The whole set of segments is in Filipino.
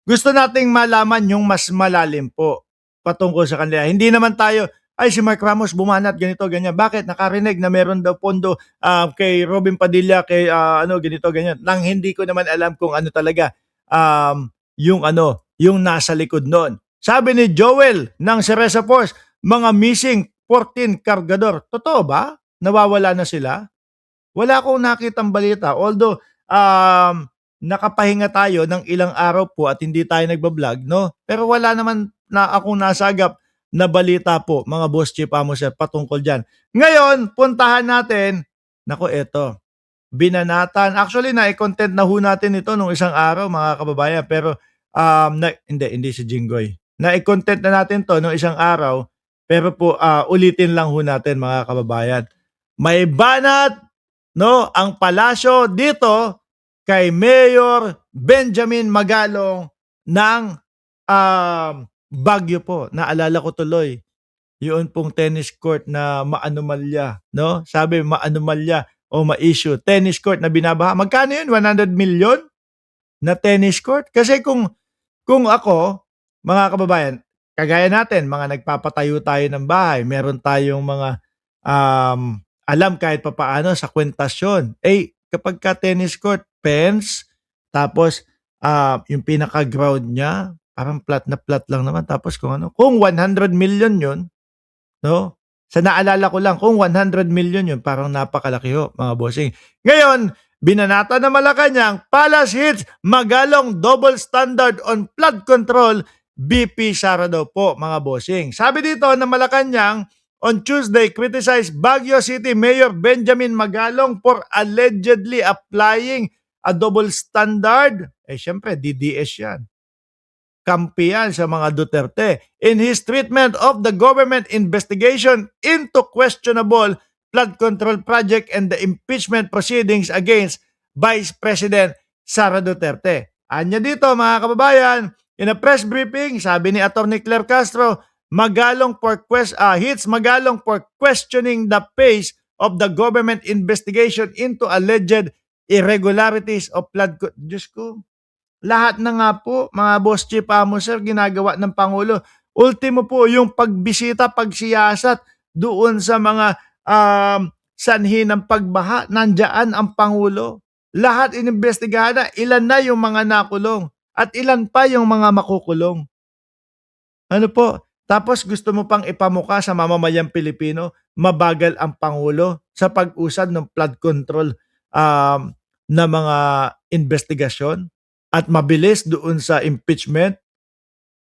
Gusto nating malaman yung mas malalim po patungkol sa kanila. Hindi naman tayo, ay si Mark Ramos bumanat ganito ganyan. Bakit nakarinig na meron daw pondo kay Robin Padilla kay ganito ganyan. Nang hindi ko naman alam kung ano talaga yung nasa likod noon. Sabi ni Joel ng Cereza Force, mga missing 14 kargador. Totoo ba? Nawawala na sila? Wala akong nakitang balita. Although, nakapahinga tayo ng ilang araw po at hindi tayo nagbablog, no? Pero wala naman na akong nasagap na balita po, mga boss chief amo sir, patungkol dyan. Ngayon, puntahan natin, nako eto, binanatan. Actually, na-content na ho natin ito nung isang araw, mga kababayan. Pero, hindi si Jinggoy. Na-content na natin to nung isang araw, pero po, ulitin lang ho natin, mga kababayan. May banat, no, ang palasyo dito kay Mayor Benjamin Magalong ng Baguio po. Naalala ko tuloy, yun pong tennis court na maanomalya, no? Sabi maanomalya o ma-issue. Tennis court na binabaha. Magkano yun? 100 million na tennis court? Kasi kung ako, mga kababayan, kagaya natin, mga nagpapatayo tayo ng bahay, meron tayong mga alam kahit papaano sa kwentasyon. Kapag ka tennis court, fence, tapos yung pinaka-ground niya, parang flat na flat lang naman. Tapos kung 100 million yun, no? Sa naalala ko lang, kung 100 million yun, parang napakalaki ho, mga bossing. Ngayon, binanata na Malacanang, Palace hits, Magalong double standard on flood control, BP Sara daw po, mga bossing. Sabi dito na Malacanang, on Tuesday, criticized Baguio City Mayor Benjamin Magalong for allegedly applying a double standard. Syempre, DDS yan. Kampiyan sa mga Duterte in his treatment of the government investigation into questionable flood control project and the impeachment proceedings against Vice President Sara Duterte. Anya dito, mga kababayan, in a press briefing, sabi ni Atty. Claire Castro, hits Magalong for questioning the pace of the government investigation into alleged irregularities of flood control. Diyos ko, lahat na nga po, mga boss chief amo sir, ginagawa ng Pangulo. Ultimo po yung pagbisita, pagsiyasat doon sa mga sanhi ng pagbaha. Nandyan ang Pangulo. Lahat inimbestigahan na. Ilan na yung mga nakulong at ilan pa yung mga makukulong. Ano po? Tapos gusto mo pang ipamuka sa mamamayang Pilipino, mabagal ang Pangulo sa pag-usad ng flood control na mga investigasyon at mabilis doon sa impeachment.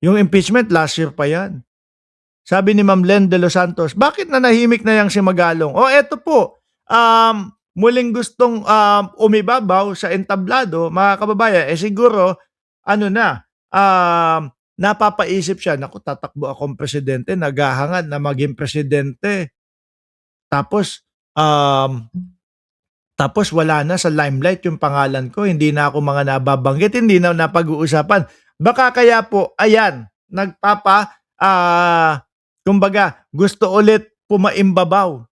Yung impeachment, last year pa yan. Sabi ni Ma'am Len de los Santos, bakit nanahimik na yang si Magalong? Eto po, muling gustong umibabaw sa entablado, mga kababayan, siguro, napapaisip siya, naku, tatakbo akong presidente, naghahangad na maging presidente. Tapos wala na sa limelight yung pangalan ko, hindi na ako mga nababanggit, hindi na napag-uusapan. Baka kaya po, ayan, kumbaga, gusto ulit pumaimbabaw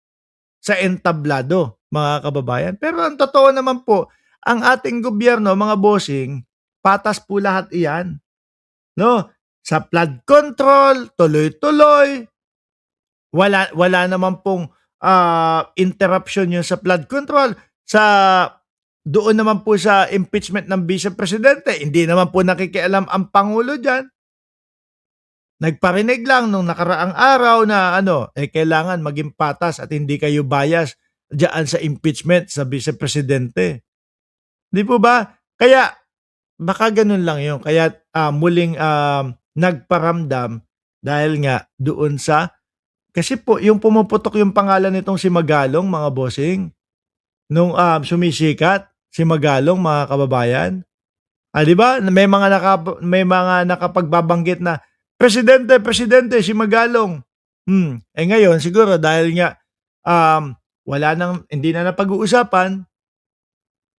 sa entablado, mga kababayan. Pero ang totoo naman po, ang ating gobyerno, mga bossing, patas po lahat iyan. No? Sa flood control, tuloy-tuloy, wala naman pong interruption yun sa flood control. Doon naman po sa impeachment ng Vice Presidente, hindi naman po nakikialam ang Pangulo dyan. Nagparinig lang nung nakaraang araw na kailangan maging patas at hindi kayo bias dyan sa impeachment sa Vice Presidente. Di po ba? Kaya, baka ganun lang yun. Kaya muling nagparamdam dahil nga doon kasi po, yung pumuputok yung pangalan nitong si Magalong, mga bossing, nung sumisikat, si Magalong, mga kababayan. Di ba? May mga nakapagbabanggit na, Presidente, si Magalong. Ngayon, siguro, dahil nga, hindi na napag-uusapan,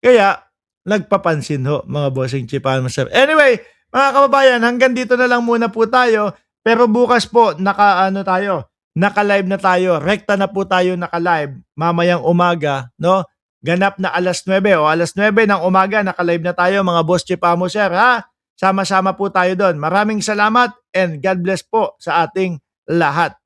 kaya, nagpapansin ho, mga bossing chief amo sir. Anyway, mga kababayan, hanggang dito na lang muna po tayo. Pero bukas po, naka-live na tayo. Rekta na po tayo naka-live. Mamayang umaga, no? Ganap na alas 9 ng umaga, naka-live na tayo, mga boss chief amo sir, ha? Sama-sama po tayo doon. Maraming salamat and God bless po sa ating lahat.